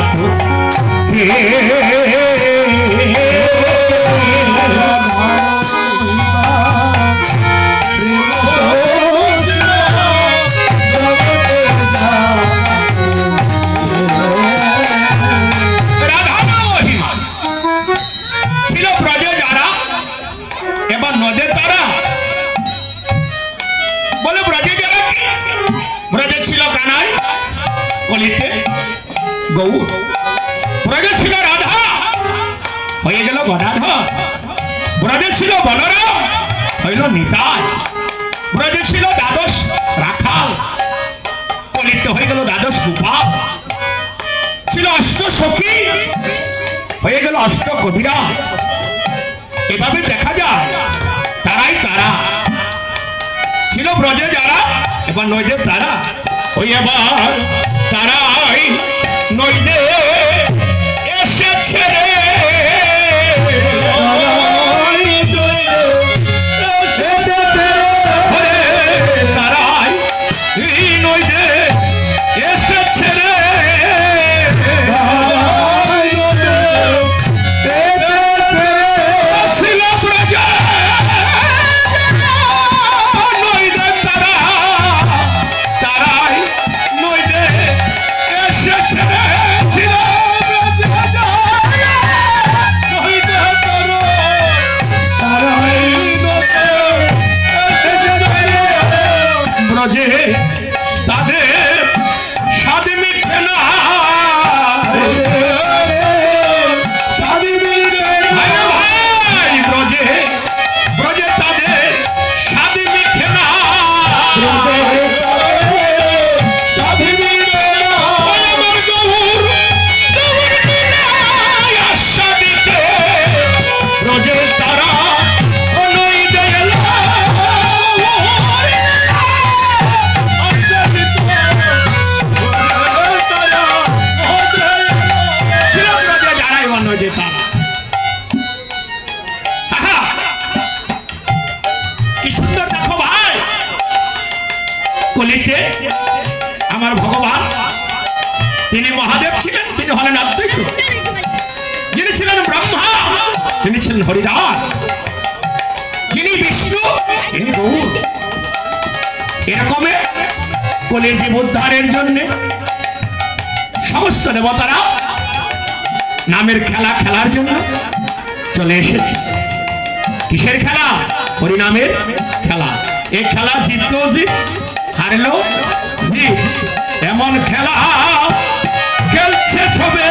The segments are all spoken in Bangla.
তো ছিল ব্রজে যারা এবার নদে তারা বলে ব্রজে যারা ব্রজে ছিল কানাই কলিতে গৌর ব্রজে ছিল রাধা হয়ে গেল গদাধর ব্রজে ছিল বলরাম হইল নিতাই ব্রজে ছিল দ্বাদশ রাখাল কলিতে হয়ে গেল দ্বাদশ গোপাল ছিল অষ্ট সখী হয়ে গেল অষ্ট কবিরা এভাবে দেখা যায় তারাই তারা ছিল ব্রজে যারা এবার নইদে তারা ওই এবার তারাই নইদে এসেছে তারাই নইদে এসেছে তাদের স্বাদ মিঠে না ব্রজে ব্রজে তাদের স্বাদ মিঠে না ব্রজে তারা কি সুন্দর দেখো ভাই কলিতে আমার ভগবান তিনি মহাদেব ছিলেন তিনি হলেন অদ্বৈত যিনি ছিলেন ব্রহ্মা তিনি ছিলেন হরিদাস যিনি বিষ্ণু তিনি গৌর এরকমে কলির জীব উদ্ধারের জন্য সমস্ত দেবতারা নামের খেলা খেলার জন্য চলে এসেছে কিসের খেলা হরিনামের খেলা এই খেলা জিতলো জিত হারলো জিত এমন খেলা খেলছে ছবে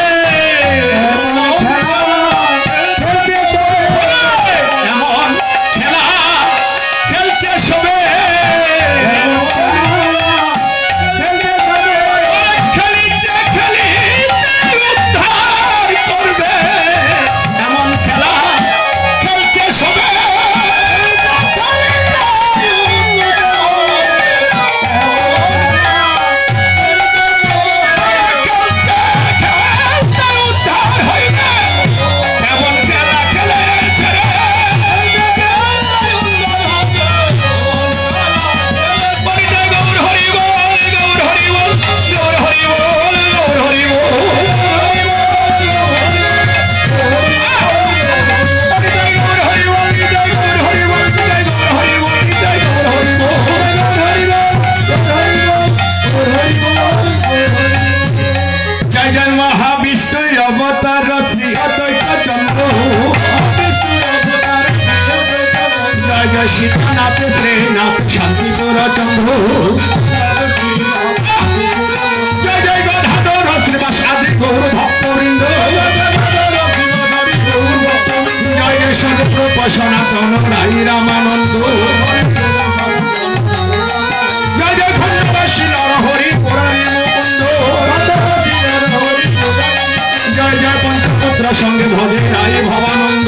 এমন খেলা খেলছে সবে খেলিতে খেলিতে উদ্ধার করবে এমন খেলা খেলছে সবে অবতার শ্রী অদ্বৈত চন্দ্র জয় জয় সীতানাথ শ্রীনাথ শান্তিপুর চন্দ্র জয় জয় গদাধর শ্রীবাসাদি গৌর ভক্তবৃন্দ জয় জয় সদরূপ সনাতন রাই রামানন্দ জয় জয় খণ্ডবাসী নরহরি পুরাণী মুকুন্দ জয় জয় পঞ্চপুত্র সঙ্গে ভজে রাই ভবানন্দ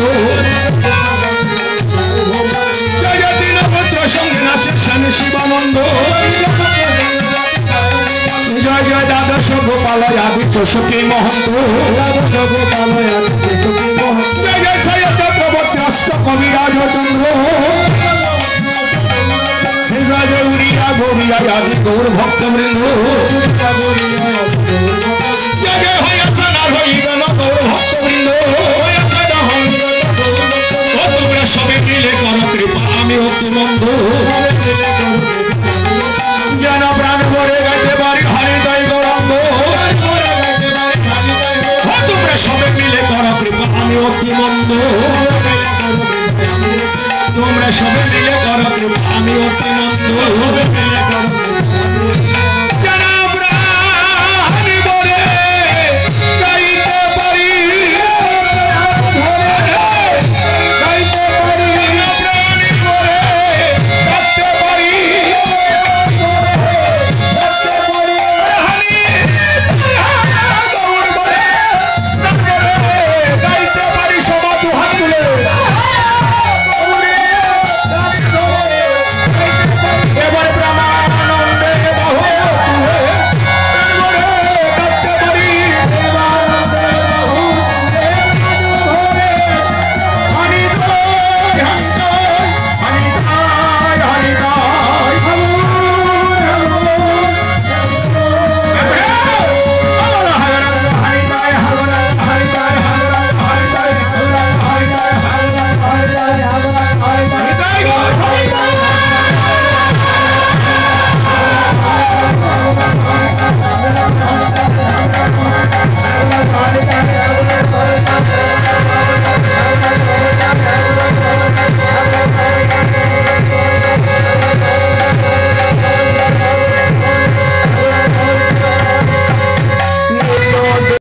জয় জয় দীনপুত্র সঙ্গে নাচে স্বামী শিবানন্দ জয় জয় দ্বাদশ গোপালয় আদি চষকী মহন্ত জয় জয় ছয় চক্রবর্তী অষ্ট কবিরাজ চন্দ্র জয় জয় উড়িয়া গৌরিয়া আদি গৌর ভক্তবৃন্দ জয় জয় হয়ে যেন প্রাণ ভরে গাইতে পারি হরিদয় গৌরাঙ্গ। তোমরা সবে মিলে করো কৃপা আমি অতি মন্দ। তোমরা সবে মিলে করো কৃপা আমি অতি মন্দ।